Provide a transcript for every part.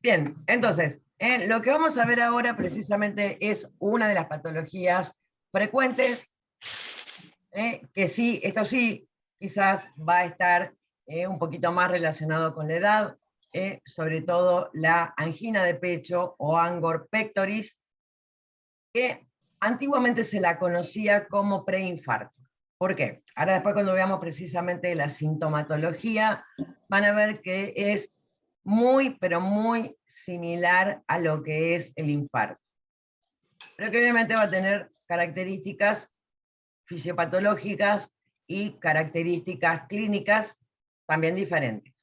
Bien, entonces, lo que vamos a ver ahora precisamente es una de las patologías frecuentes, que sí, esto sí, quizás va a estar un poquito más relacionado con la edad, sobre todo la angina de pecho o angor pectoris, que antiguamente se la conocía como preinfarto. ¿Por qué? Ahora después cuando veamos precisamente la sintomatología, van a ver que es muy, pero muy similar a lo que es el infarto. Pero que obviamente va a tener características fisiopatológicas y características clínicas también diferentes.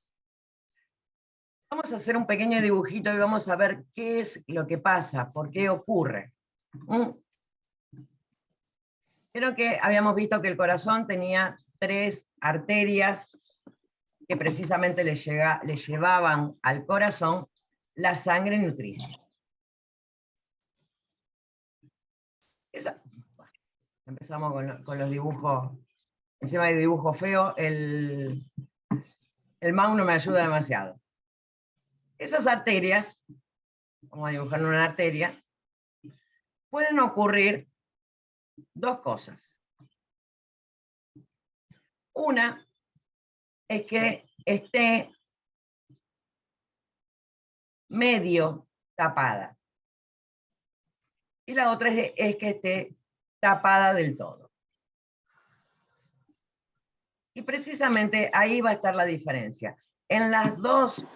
Vamos a hacer un pequeño dibujito y vamos a ver qué es lo que pasa, por qué ocurre. Creo que habíamos visto que el corazón tenía 3 arterias que precisamente le llevaban al corazón la sangre nutricia. Empezamos con los dibujos. Encima de dibujo feo, el mouse no me ayuda demasiado. Esas arterias, vamos a dibujar una arteria, pueden ocurrir 2 cosas. Una es que esté medio tapada. Y la otra es que esté tapada del todo. Y precisamente ahí va a estar la diferencia. En las dos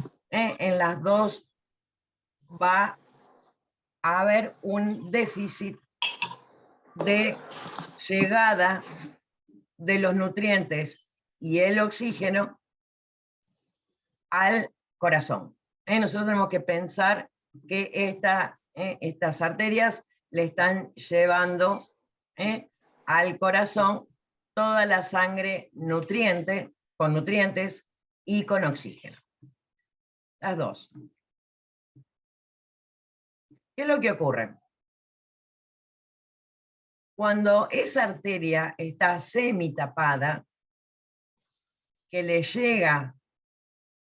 va a haber un déficit de llegada de los nutrientes y el oxígeno al corazón. Nosotros tenemos que pensar que estas arterias le están llevando al corazón toda la sangre con nutrientes y con oxígeno. Las dos. ¿Qué es lo que ocurre? Cuando esa arteria está semitapada, que le llega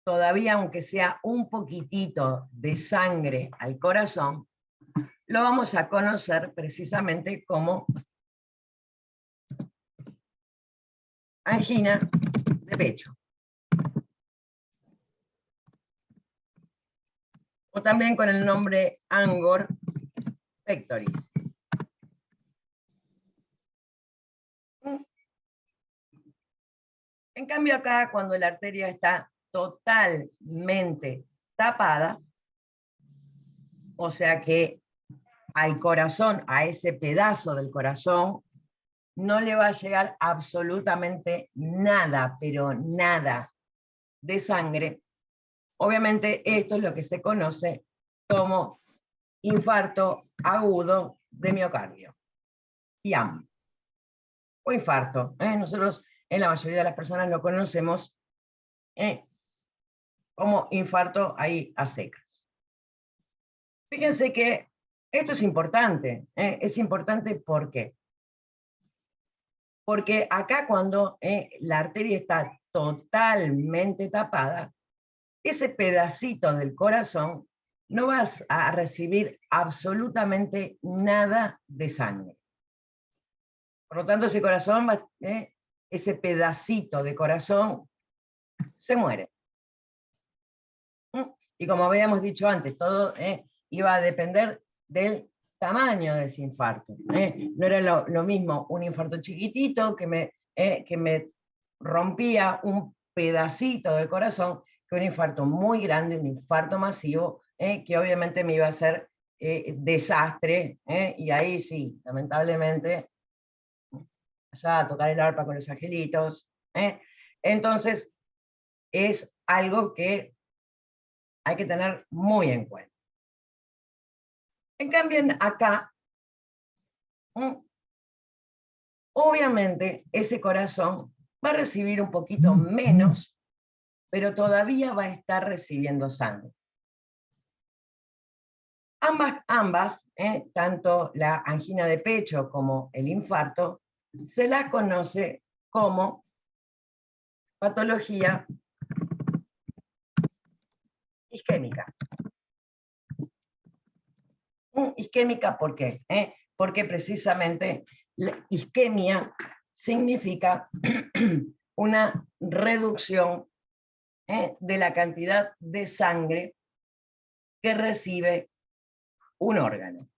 todavía, aunque sea un poquitito de sangre al corazón, lo vamos a conocer precisamente como angina de pecho. O también con el nombre angor pectoris. En cambio acá, cuando la arteria está totalmente tapada, o sea que al corazón, a ese pedazo del corazón, no le va a llegar absolutamente nada, pero nada de sangre. Obviamente esto es lo que se conoce como infarto agudo de miocardio, IAM, o infarto. Nosotros en la mayoría de las personas lo conocemos como infarto ahí a secas. Fíjense que esto es importante. Es importante ¿por qué? Porque acá cuando la arteria está totalmente tapada, ese pedacito del corazón no vas a recibir absolutamente nada de sangre. Por lo tanto, ese corazón, ese pedacito de corazón, se muere. Y como habíamos dicho antes, todo iba a depender del tamaño de ese infarto. No era lo mismo un infarto chiquitito que me rompía un pedacito del corazón que un infarto muy grande, un infarto masivo, que obviamente me iba a hacer desastre, y ahí sí, lamentablemente, allá a tocar el arpa con los angelitos. Entonces, es algo que hay que tener muy en cuenta. En cambio, acá, obviamente, ese corazón va a recibir un poquito menos, pero todavía va a estar recibiendo sangre. Ambas, tanto la angina de pecho como el infarto, se las conoce como patología isquémica. Isquémica, ¿por qué? Porque precisamente la isquemia significa una reducción de la cantidad de sangre que recibe un órgano.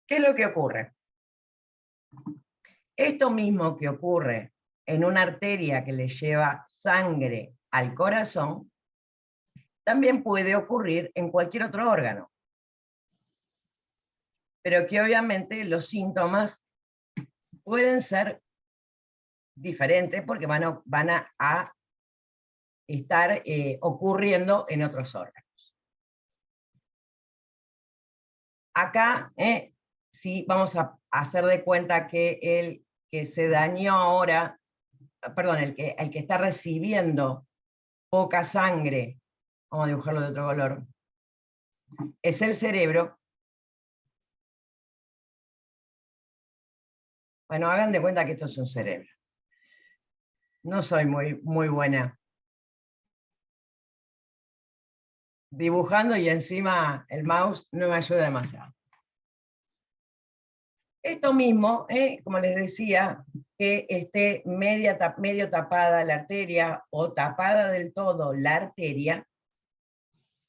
¿Qué es lo que ocurre? Esto mismo que ocurre en una arteria que le lleva sangre al corazón, también puede ocurrir en cualquier otro órgano. Pero que obviamente los síntomas pueden ser diferentes porque van a estar ocurriendo en otros órganos. Acá sí vamos a hacer de cuenta que el que se dañó ahora, perdón, el que está recibiendo poca sangre, vamos a dibujarlo de otro color, es el cerebro. Bueno, hagan de cuenta que esto es un cerebro. No soy muy buena dibujando y encima el mouse no me ayuda demasiado. Esto mismo, como les decía, que esté medio tapada la arteria o tapada del todo la arteria,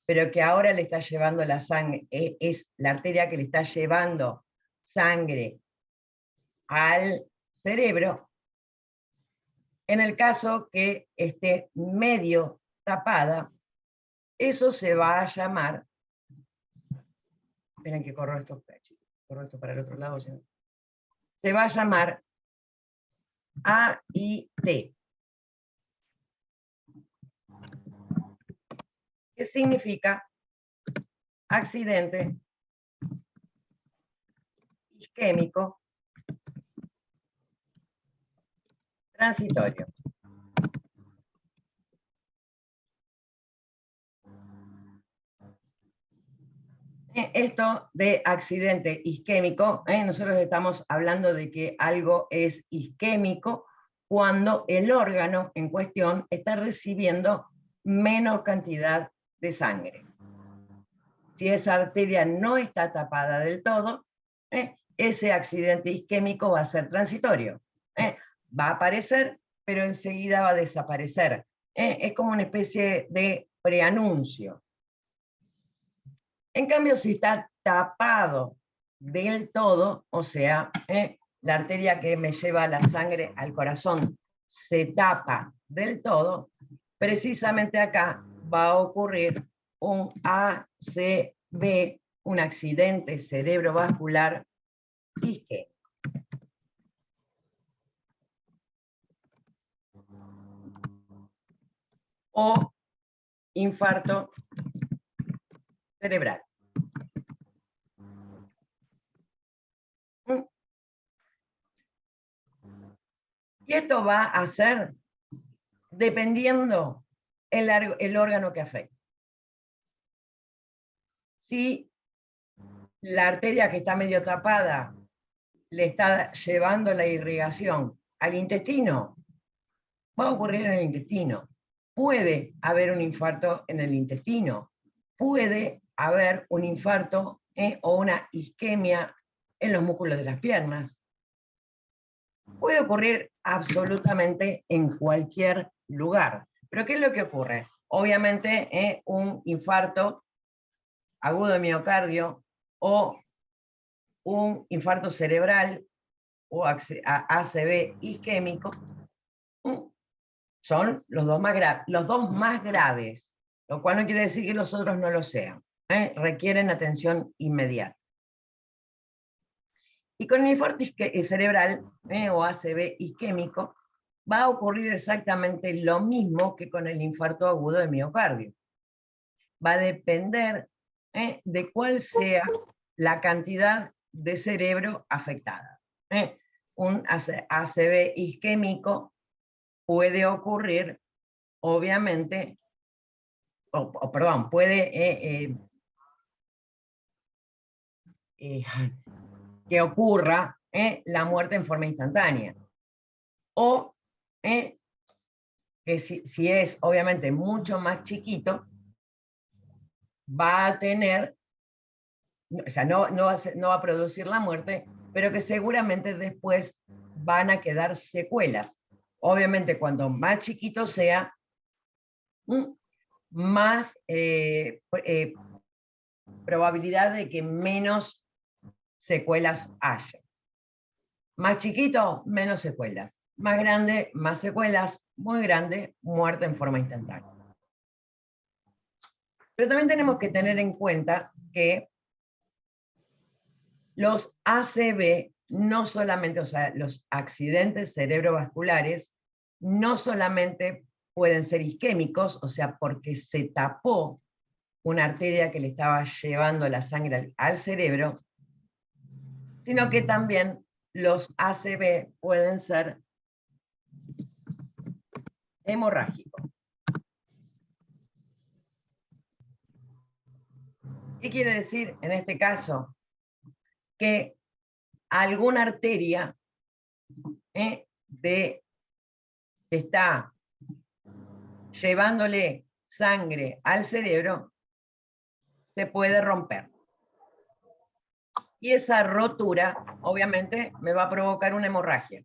pero que ahora le está llevando la sangre, es la arteria que le está llevando sangre al cerebro. En el caso que esté medio tapada, eso se va a llamar, esperen que corro esto para el otro lado, se va a llamar AIT. ¿Qué significa? Accidente isquémico transitorio. Esto de accidente isquémico, nosotros estamos hablando de que algo es isquémico cuando el órgano en cuestión está recibiendo menos cantidad de sangre. Si esa arteria no está tapada del todo, ese accidente isquémico va a ser transitorio. Va a aparecer, pero enseguida va a desaparecer. Es como una especie de preanuncio. En cambio, si está tapado del todo, o sea, la arteria que me lleva la sangre al corazón se tapa del todo, precisamente acá va a ocurrir un ACV, un accidente cerebrovascular isquémico. O infarto cerebral. Y esto va a ser dependiendo el órgano que afecte. Si la arteria que está medio tapada le está llevando la irrigación al intestino, va a ocurrir en el intestino. Puede haber un infarto en el intestino, puede haber un infarto o una isquemia en los músculos de las piernas. Puede ocurrir absolutamente en cualquier lugar. Pero ¿qué es lo que ocurre? Obviamente un infarto agudo de miocardio o un infarto cerebral o ACV isquémico son los dos más graves, lo cual no quiere decir que los otros no lo sean. Requieren atención inmediata. Y con el infarto cerebral o ACV isquémico va a ocurrir exactamente lo mismo que con el infarto agudo de miocardio. Va a depender de cuál sea la cantidad de cerebro afectada. Un ACV isquémico puede ocurrir, obviamente, perdón, puede que ocurra la muerte en forma instantánea. O que si es obviamente mucho más chiquito, va a tener, o sea, no va a producir la muerte, pero que seguramente después van a quedar secuelas. Obviamente, cuando más chiquito sea, más probabilidad de que menos secuelas haya. Más chiquito, menos secuelas. Más grande, más secuelas. Muy grande, muerte en forma instantánea. Pero también tenemos que tener en cuenta que los ACV no solamente, o sea, los accidentes cerebrovasculares, no solamente pueden ser isquémicos, o sea, porque se tapó una arteria que le estaba llevando la sangre al cerebro, sino que también los ACV pueden ser hemorrágicos. ¿Qué quiere decir en este caso? Que alguna arteria que está llevándole sangre al cerebro se puede romper. Y esa rotura, obviamente, me va a provocar una hemorragia.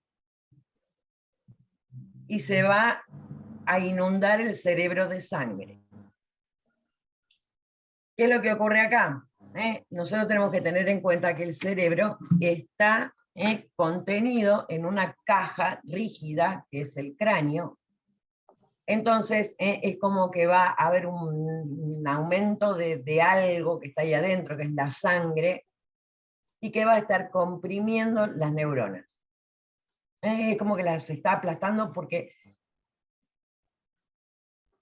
Y se va a inundar el cerebro de sangre. ¿Qué es lo que ocurre acá? Nosotros tenemos que tener en cuenta que el cerebro está contenido en una caja rígida, que es el cráneo. Entonces, es como que va a haber un aumento de algo que está ahí adentro, que es la sangre, y que va a estar comprimiendo las neuronas. Es como que las está aplastando porque...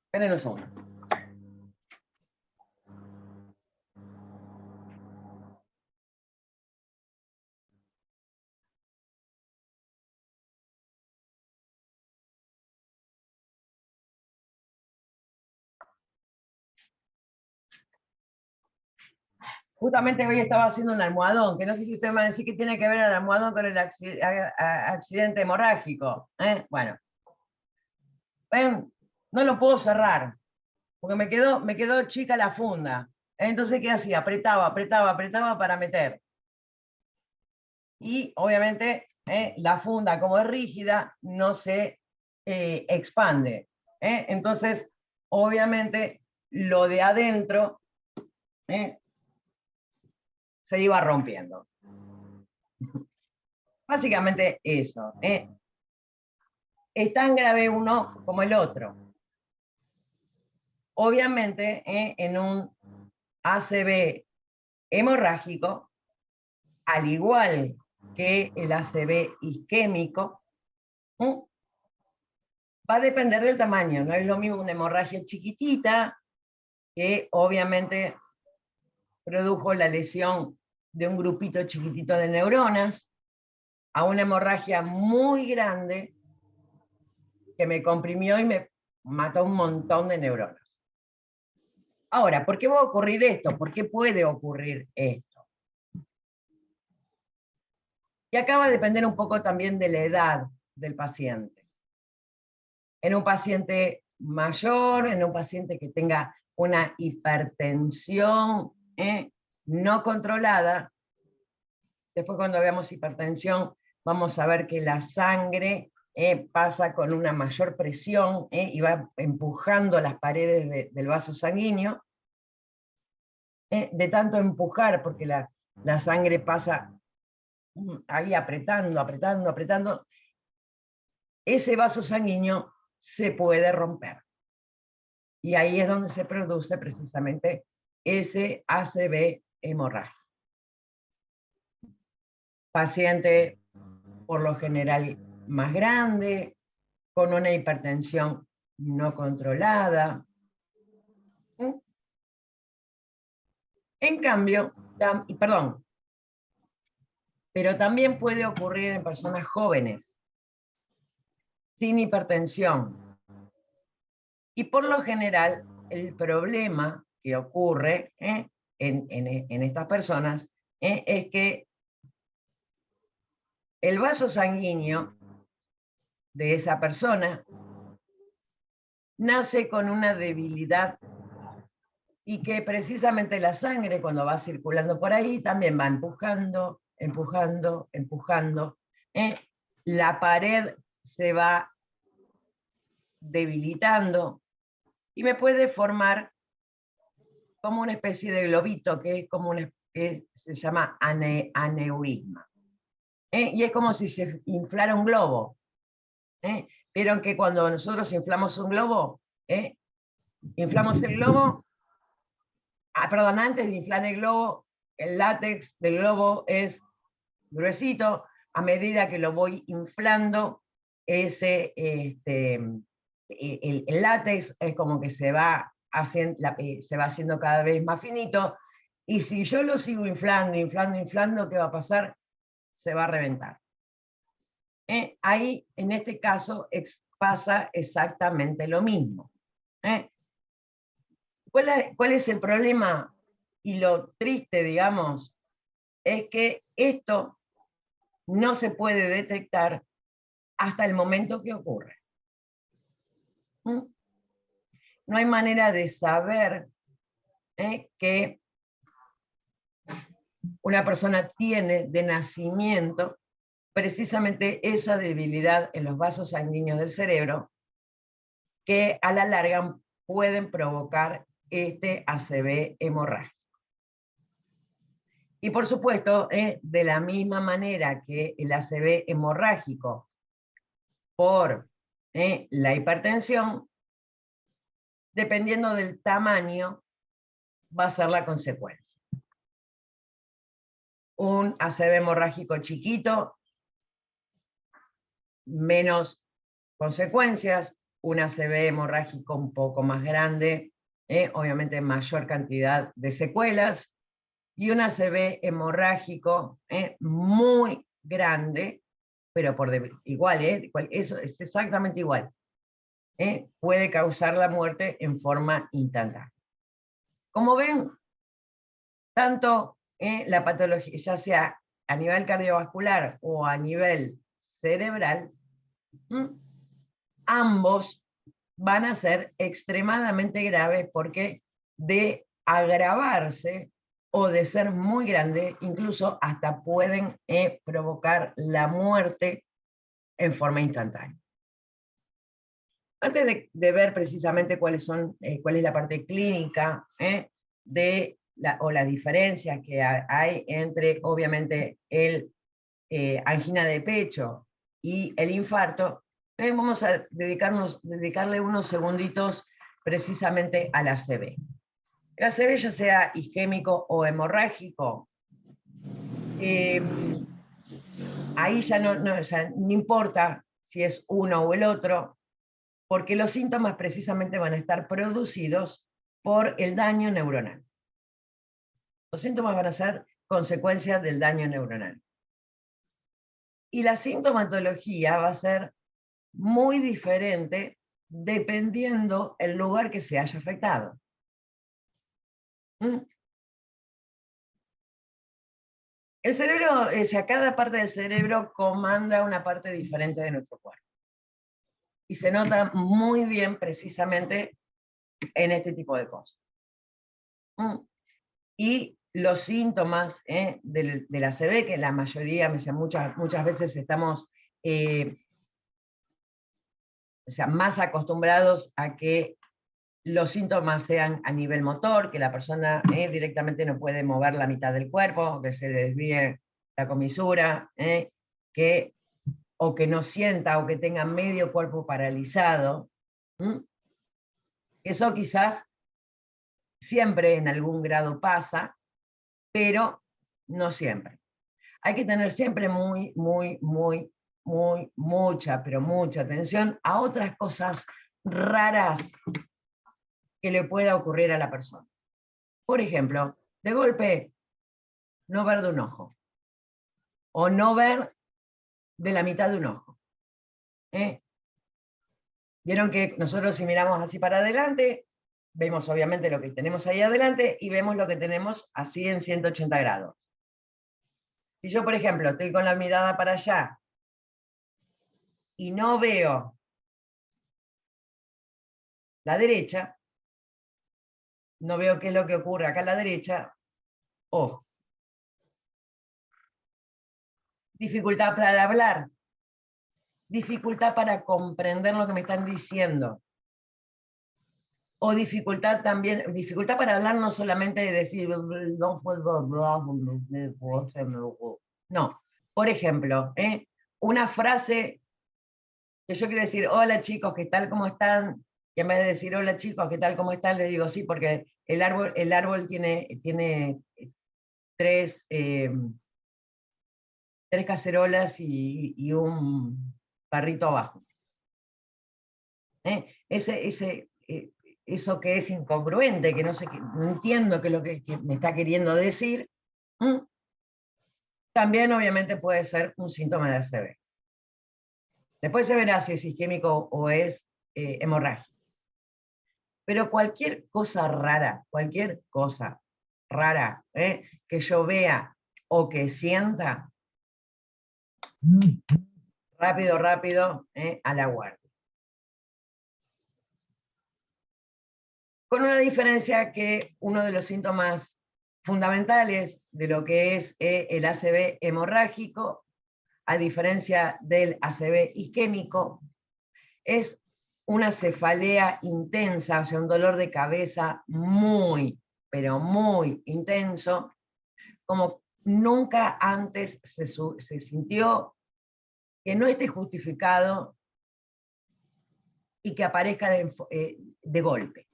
Esperen un segundo. Justamente hoy estaba haciendo un almohadón, que no sé si usted me va a decir que tiene que ver el almohadón con el accidente hemorrágico. Bueno, ven, no lo puedo cerrar, porque me quedó chica la funda. Entonces, ¿qué hacía? Apretaba para meter. Y obviamente la funda, como es rígida, no se expande. Entonces, obviamente, lo de adentro se iba rompiendo. Básicamente eso. Es tan grave uno como el otro. Obviamente, en un ACV hemorrágico, al igual que el ACV isquémico, va a depender del tamaño. No es lo mismo una hemorragia chiquitita, que obviamente produjo la lesión de un grupito chiquitito de neuronas, a una hemorragia muy grande que me comprimió y me mató un montón de neuronas. Ahora, ¿por qué va a ocurrir esto? ¿Por qué puede ocurrir esto? Y acá va a depender un poco también de la edad del paciente. En un paciente mayor, en un paciente que tenga una hipertensión no controlada, después cuando veamos hipertensión vamos a ver que la sangre pasa con una mayor presión y va empujando las paredes del vaso sanguíneo, de tanto empujar, porque la sangre pasa ahí apretando, ese vaso sanguíneo se puede romper. Y ahí es donde se produce precisamente ese ACV hemorrágico. Paciente, por lo general, más grande, con una hipertensión no controlada. En cambio, pero también puede ocurrir en personas jóvenes, sin hipertensión. Y por lo general, el problema que ocurre en estas personas es que el vaso sanguíneo de esa persona nace con una debilidad y que precisamente la sangre cuando va circulando por ahí también va empujando, empujando, empujando. La pared se va debilitando y me puede formar como una especie de globito que es como que se llama aneurisma. Y es como si se inflara un globo. Vieron que cuando nosotros inflamos un globo, inflamos el globo, perdón, antes de inflar el globo, el látex del globo es gruesito, a medida que lo voy inflando, el látex es como que se va haciendo cada vez más finito, y si yo lo sigo inflando, inflando, inflando, ¿qué va a pasar? Se va a reventar. Ahí, en este caso, pasa exactamente lo mismo. ¿Cuál es el problema? Y lo triste, digamos, es que esto no se puede detectar hasta el momento que ocurre. No hay manera de saber que una persona tiene de nacimiento precisamente esa debilidad en los vasos sanguíneos del cerebro que a la larga pueden provocar este ACV hemorrágico. Y por supuesto, de la misma manera que el ACV hemorrágico por la hipertensión, dependiendo del tamaño, va a ser la consecuencia. Un ACV hemorrágico chiquito, menos consecuencias. Un ACV hemorrágico un poco más grande, obviamente mayor cantidad de secuelas. Y un ACV hemorrágico muy grande, pero igual, eso es exactamente igual. Puede causar la muerte en forma instantánea. Como ven, tanto la patología, ya sea a nivel cardiovascular o a nivel cerebral, ambos van a ser extremadamente graves porque de agravarse o de ser muy grande, incluso hasta pueden provocar la muerte en forma instantánea. Antes de ver precisamente cuál es la parte clínica o las diferencias que hay entre, obviamente, el angina de pecho y el infarto, vamos a dedicarle unos segunditos precisamente al ACV. El ACV, ya sea isquémico o hemorrágico, ahí ya no importa si es uno o el otro, porque los síntomas precisamente van a estar producidos por el daño neuronal. Los síntomas van a ser consecuencias del daño neuronal. Y la sintomatología va a ser muy diferente dependiendo el lugar que se haya afectado. El cerebro, cada parte del cerebro comanda una parte diferente de nuestro cuerpo. Y se nota muy bien precisamente en este tipo de cosas. Y los síntomas del ACV, que la mayoría, muchas veces estamos más acostumbrados a que los síntomas sean a nivel motor, que la persona directamente no puede mover la mitad del cuerpo, que se le desvíe la comisura, o que no sienta, o que tenga medio cuerpo paralizado. Eso quizás siempre en algún grado pasa, pero no siempre. Hay que tener siempre mucha atención a otras cosas raras que le pueda ocurrir a la persona. Por ejemplo, de golpe, no ver de un ojo, o no ver de la mitad de un ojo. Vieron que nosotros si miramos así para adelante, vemos obviamente lo que tenemos ahí adelante y vemos lo que tenemos así en 180 grados. Si yo, por ejemplo, estoy con la mirada para allá y no veo la derecha, no veo qué es lo que ocurre acá a la derecha. Ojo. Dificultad para hablar. Dificultad para comprender lo que me están diciendo. O dificultad también, dificultad para hablar no solamente de decir, no puedo hablar, no. Por ejemplo, una frase que yo quiero decir, hola chicos, ¿qué tal, cómo están? Y en vez de decir, hola chicos, ¿qué tal, cómo están? Les digo, sí, porque el árbol tiene tres cacerolas y un barrito abajo. Eso que es incongruente, que no sé, no entiendo qué es lo que me está queriendo decir, también obviamente puede ser un síntoma de ACV. Después se verá si es isquémico o es hemorrágico. Pero cualquier cosa rara que yo vea o que sienta, rápido, a la guardia. Con una diferencia que uno de los síntomas fundamentales de lo que es el ACV hemorrágico, a diferencia del ACV isquémico, es una cefalea intensa, o sea, un dolor de cabeza muy, pero muy intenso, como nunca antes se sintió, que no esté justificado y que aparezca de golpe.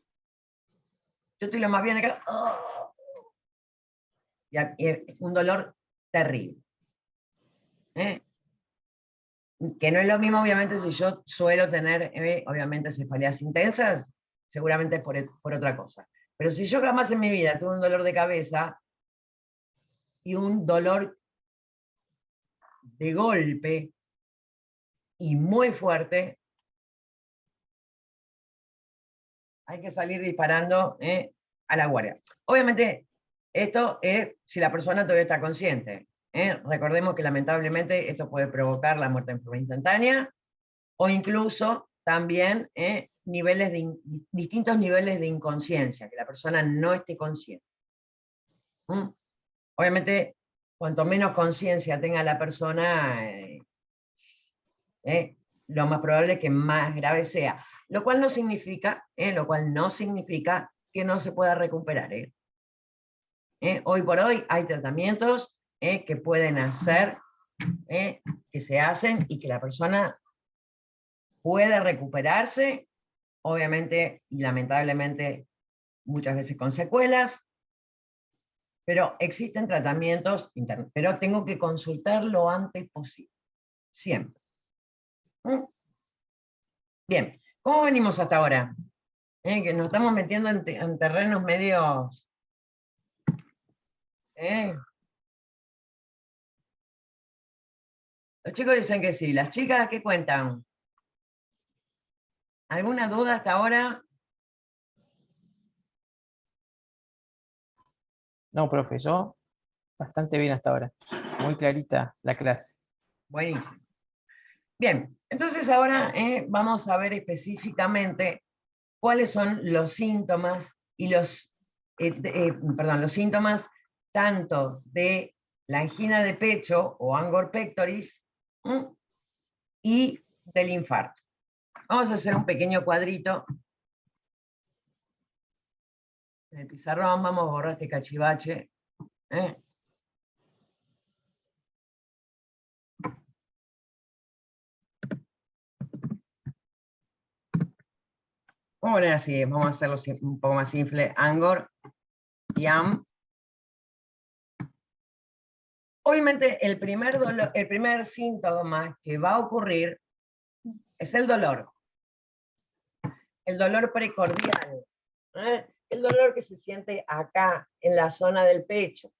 Yo estoy lo más bien acá, y un dolor terrible. Que no es lo mismo, obviamente, si yo suelo tener, obviamente, cefaleas intensas, seguramente por otra cosa. Pero si yo jamás en mi vida tuve un dolor de cabeza y un dolor de golpe y muy fuerte, hay que salir disparando a la guardia. Obviamente, esto es si la persona todavía está consciente. Recordemos que lamentablemente esto puede provocar la muerte en forma instantánea, o incluso también distintos niveles de inconsciencia, que la persona no esté consciente. Obviamente, cuanto menos conciencia tenga la persona, lo más probable es que más grave sea. Lo cual no significa que no se pueda recuperar. Hoy por hoy hay tratamientos que pueden hacer, que se hacen y que la persona puede recuperarse, obviamente y lamentablemente muchas veces con secuelas, pero existen tratamientos internos, pero tengo que consultar lo antes posible, siempre. Bien, ¿cómo venimos hasta ahora? Que nos estamos metiendo en terrenos medios... Los chicos dicen que sí, las chicas, ¿qué cuentan? ¿Alguna duda hasta ahora? No, profe, yo bastante bien hasta ahora. Muy clarita la clase. Buenísimo. Bien, entonces ahora vamos a ver específicamente cuáles son los síntomas y los síntomas tanto de la angina de pecho o angor pectoris y del infarto. Vamos a hacer un pequeño cuadrito. En el pizarrón vamos a borrar este cachivache. Vamos a poner así, vamos a hacerlo un poco más simple. Angor, YAM. Obviamente el primer síntoma que va a ocurrir es el dolor. El dolor precordial. El dolor que se siente acá, en la zona del pecho.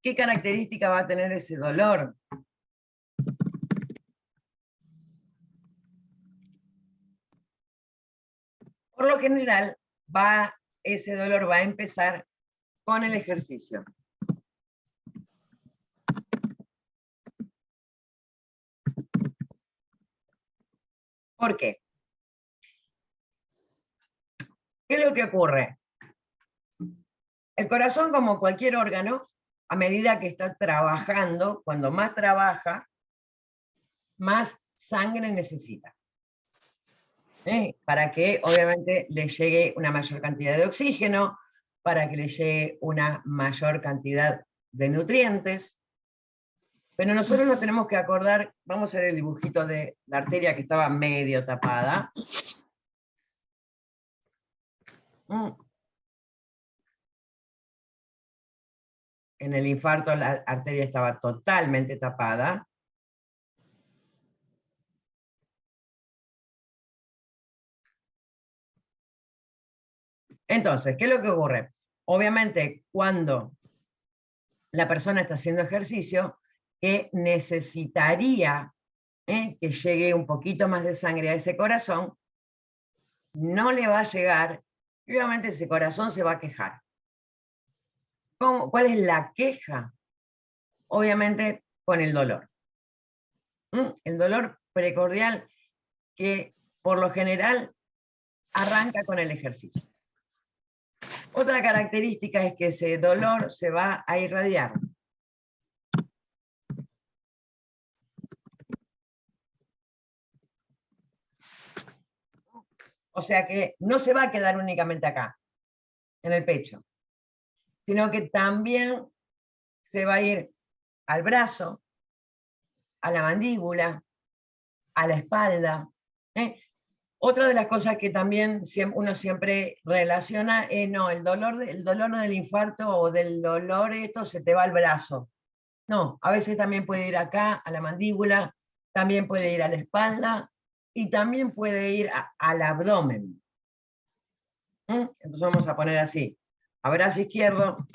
¿Qué característica va a tener ese dolor? Por lo general, ese dolor va a empezar con el ejercicio. ¿Por qué? ¿Qué es lo que ocurre? El corazón, como cualquier órgano, a medida que está trabajando, cuando más trabaja, más sangre necesita. Para que obviamente le llegue una mayor cantidad de oxígeno, para que le llegue una mayor cantidad de nutrientes. Pero nosotros nos tenemos que acordar, vamos a ver el dibujito de la arteria que estaba medio tapada. En el infarto la arteria estaba totalmente tapada. Entonces, ¿qué es lo que ocurre? Obviamente, cuando la persona está haciendo ejercicio, que necesitaría que llegue un poquito más de sangre a ese corazón, no le va a llegar, y obviamente ese corazón se va a quejar. ¿Cuál es la queja? Obviamente con el dolor. El dolor precordial que por lo general arranca con el ejercicio. Otra característica es que ese dolor se va a irradiar. O sea que no se va a quedar únicamente acá, en el pecho, sino que también se va a ir al brazo, a la mandíbula, a la espalda. Otra de las cosas que también uno siempre relaciona es, no, el dolor del infarto o del dolor esto se te va al brazo. No, a veces también puede ir acá, a la mandíbula, también puede ir a la espalda y también puede ir al abdomen. Entonces vamos a poner así, abrazo izquierdo,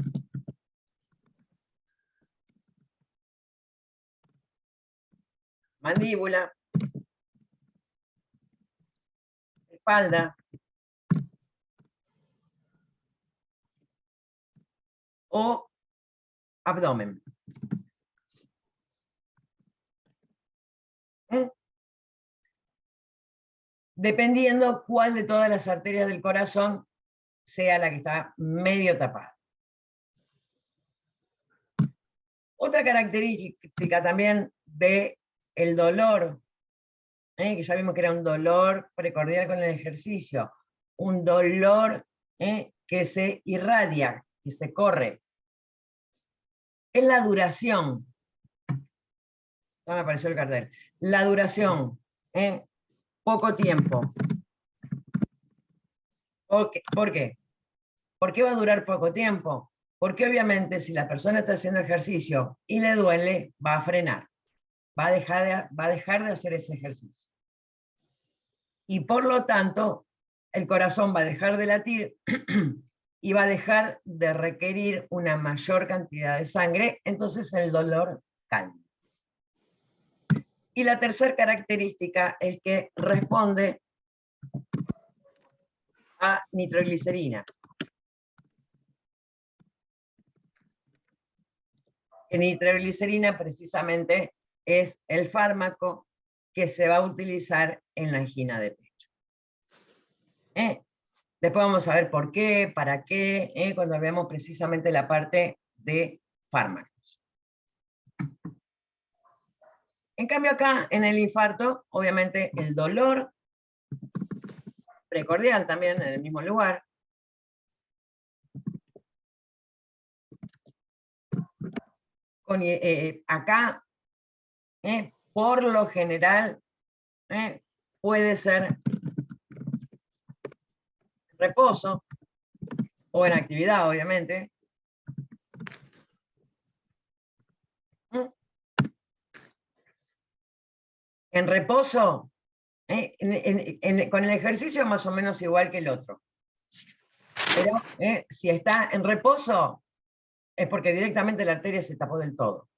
mandíbula, espalda, o abdomen. Dependiendo cuál de todas las arterias del corazón sea la que está medio tapada. Otra característica también del dolor, que ya vimos que era un dolor precordial con el ejercicio, un dolor que se irradia, que se corre, es la duración. Ya me apareció el cartel. La duración, poco tiempo. ¿Por qué? ¿Por qué va a durar poco tiempo? Porque obviamente si la persona está haciendo ejercicio y le duele, va a frenar, va a dejar de hacer ese ejercicio. Y por lo tanto, el corazón va a dejar de latir y va a dejar de requerir una mayor cantidad de sangre, entonces el dolor calma. Y la tercera característica es que responde a nitroglicerina. Que nitroglicerina precisamente es el fármaco que se va a utilizar en la angina de pecho. Después vamos a ver por qué, para qué, cuando veamos precisamente la parte de fármacos. En cambio acá, en el infarto, obviamente el dolor precordial también en el mismo lugar. Acá, por lo general, puede ser reposo, o en actividad, obviamente. En reposo, con el ejercicio más o menos igual que el otro. Pero si está en reposo, es porque directamente la arteria se tapó del todo.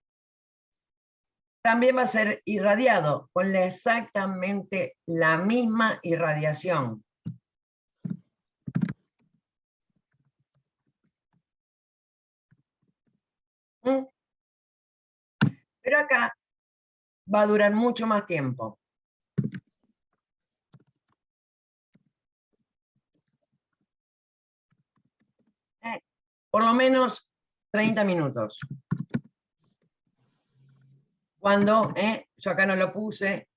También va a ser irradiado con exactamente la misma irradiación. Pero acá va a durar mucho más tiempo. por lo menos 30 minutos. Cuando, yo acá no lo puse,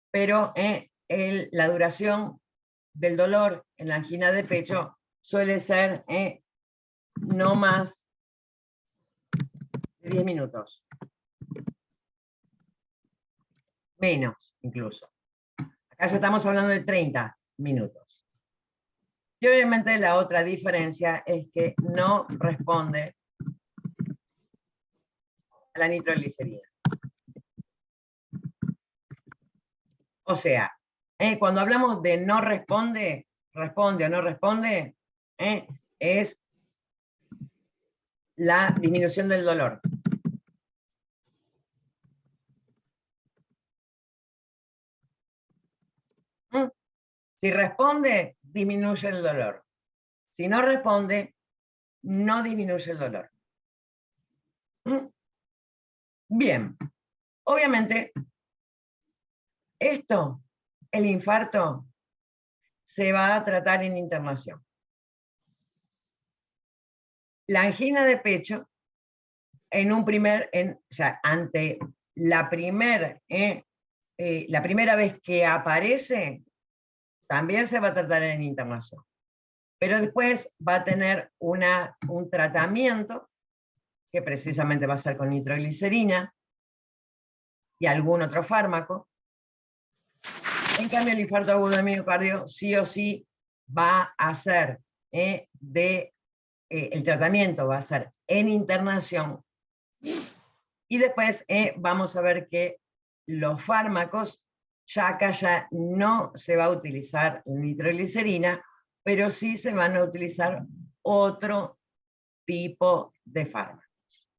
pero la duración del dolor en la angina de pecho suele ser no más de 10 minutos. Menos, incluso. Acá ya estamos hablando de 30 minutos. Y obviamente la otra diferencia es que no responde a la nitroglicerina. O sea, cuando hablamos de no responde, responde o no responde, es la disminución del dolor. Si responde, disminuye el dolor. Si no responde, no disminuye el dolor. Bien, obviamente, el infarto, se va a tratar en internación. La angina de pecho, ante la primera vez que aparece, también se va a tratar en internación. Pero después va a tener un tratamiento, que precisamente va a ser con nitroglicerina y algún otro fármaco. En cambio, el infarto agudo de miocardio sí o sí va a ser el tratamiento va a ser en internación, y después vamos a ver que los fármacos, ya acá ya no se va a utilizar nitroglicerina, pero sí se van a utilizar otro tipo de fármacos.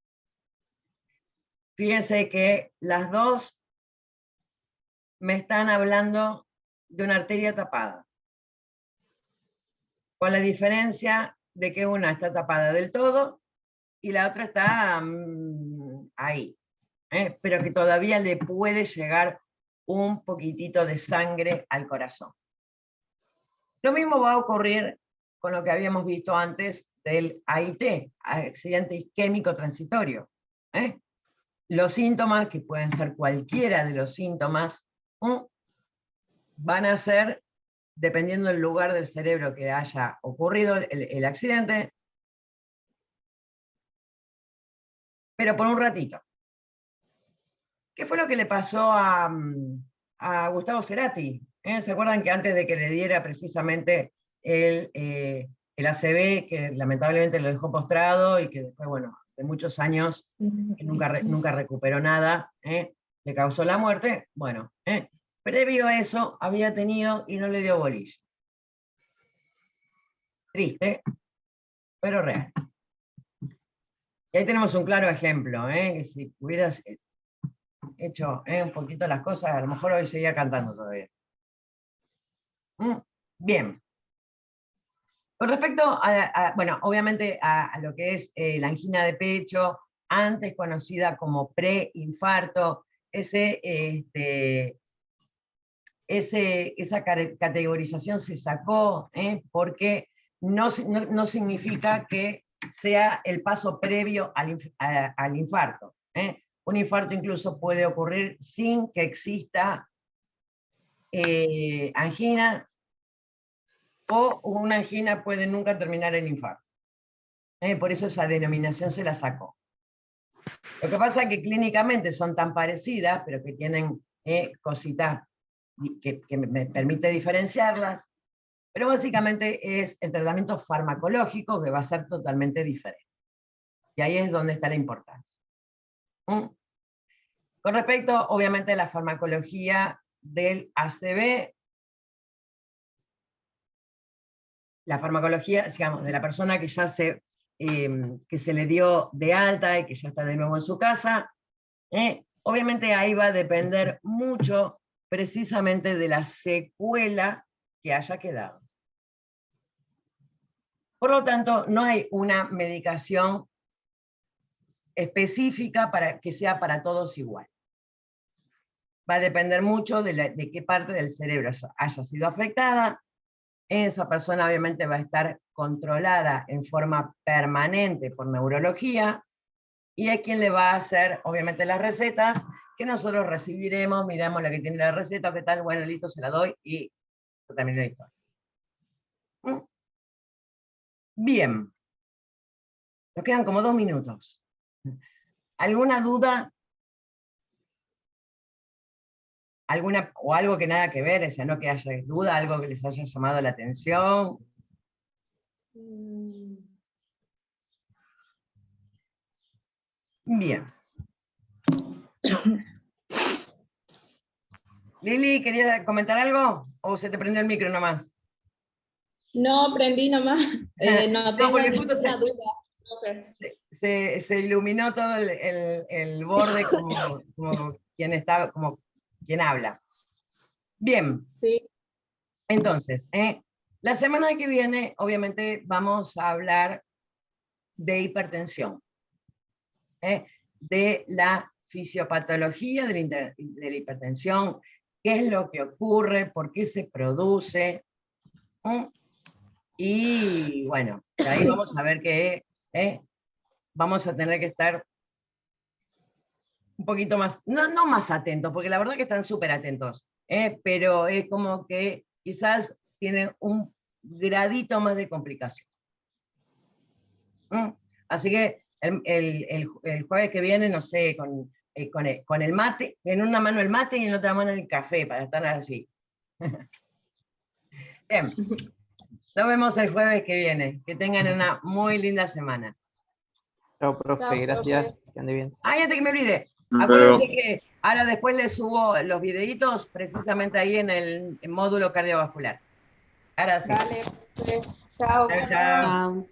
Fíjense que las dos me están hablando de una arteria tapada, con la diferencia de que una está tapada del todo y la otra está ahí, pero que todavía le puede llegar un poquitito de sangre al corazón. Lo mismo va a ocurrir con lo que habíamos visto antes del AIT, accidente isquémico transitorio. Los síntomas, que pueden ser cualquiera de los síntomas, van a ser, dependiendo del lugar del cerebro que haya ocurrido el accidente, pero por un ratito. ¿Qué fue lo que le pasó a Gustavo Cerati? ¿Se acuerdan que antes de que le diera precisamente el ACV, que lamentablemente lo dejó postrado y que después, bueno, de muchos años que nunca recuperó nada, le causó la muerte? Bueno, previo a eso había tenido y no le dio bolilla. Triste, pero real. Y ahí tenemos un claro ejemplo, que si hubieras hecho un poquito las cosas, a lo mejor hoy seguía cantando todavía. Bien. Con respecto bueno, obviamente a lo que es la angina de pecho, antes conocida como preinfarto, esa categorización se sacó porque no significa que sea el paso previo al infarto. Un infarto incluso puede ocurrir sin que exista angina, o una angina puede nunca terminar en infarto. Por eso esa denominación se la sacó. Lo que pasa es que clínicamente son tan parecidas, pero que tienen cositas que me permite diferenciarlas, pero básicamente es el tratamiento farmacológico que va a ser totalmente diferente. Y ahí es donde está la importancia. Con respecto, obviamente, a la farmacología del ACV, la farmacología, digamos, de la persona que ya que se le dio de alta y que ya está de nuevo en su casa, obviamente ahí va a depender mucho precisamente de la secuela que haya quedado. Por lo tanto, no hay una medicación específica para que sea para todos igual. Va a depender mucho de qué parte del cerebro haya sido afectada, esa persona obviamente va a estar controlada en forma permanente por neurología, y es quien le va a hacer, obviamente, las recetas, que nosotros recibiremos, miramos la que tiene la receta, qué tal, bueno, listo, se la doy, y termina la historia. Bien. Nos quedan como 2 minutos. ¿Alguna duda? ¿Alguna, o algo que nada que ver, o sea, no que haya duda, algo que les haya llamado la atención? Bien. Lili, ¿querías comentar algo? ¿O se te prendió el micro nomás? No, prendí nomás. No tengo porque justo ninguna duda. se iluminó todo el borde como quien habla. Bien. Sí. Entonces, la semana que viene, obviamente, vamos a hablar de hipertensión, de la fisiopatología de la hipertensión, qué es lo que ocurre, por qué se produce, y bueno, de ahí vamos a ver que vamos a tener que estar un poquito más, no más atentos, porque la verdad que están súper atentos, pero es como que quizás tienen un gradito más de complicación. Así que el jueves que viene, no sé, con el mate, en una mano el mate y en otra mano el café, para estar así. Bien, nos vemos el jueves que viene. Que tengan una muy linda semana. Chao, profe, Chao, gracias. profe. Que ande bien. Ay, antes que me olvide, Pero acuérdense que ahora después les subo los videitos precisamente ahí en el módulo cardiovascular. Ahora sí. Dale, profe. Chao. Chao, chao. Chao.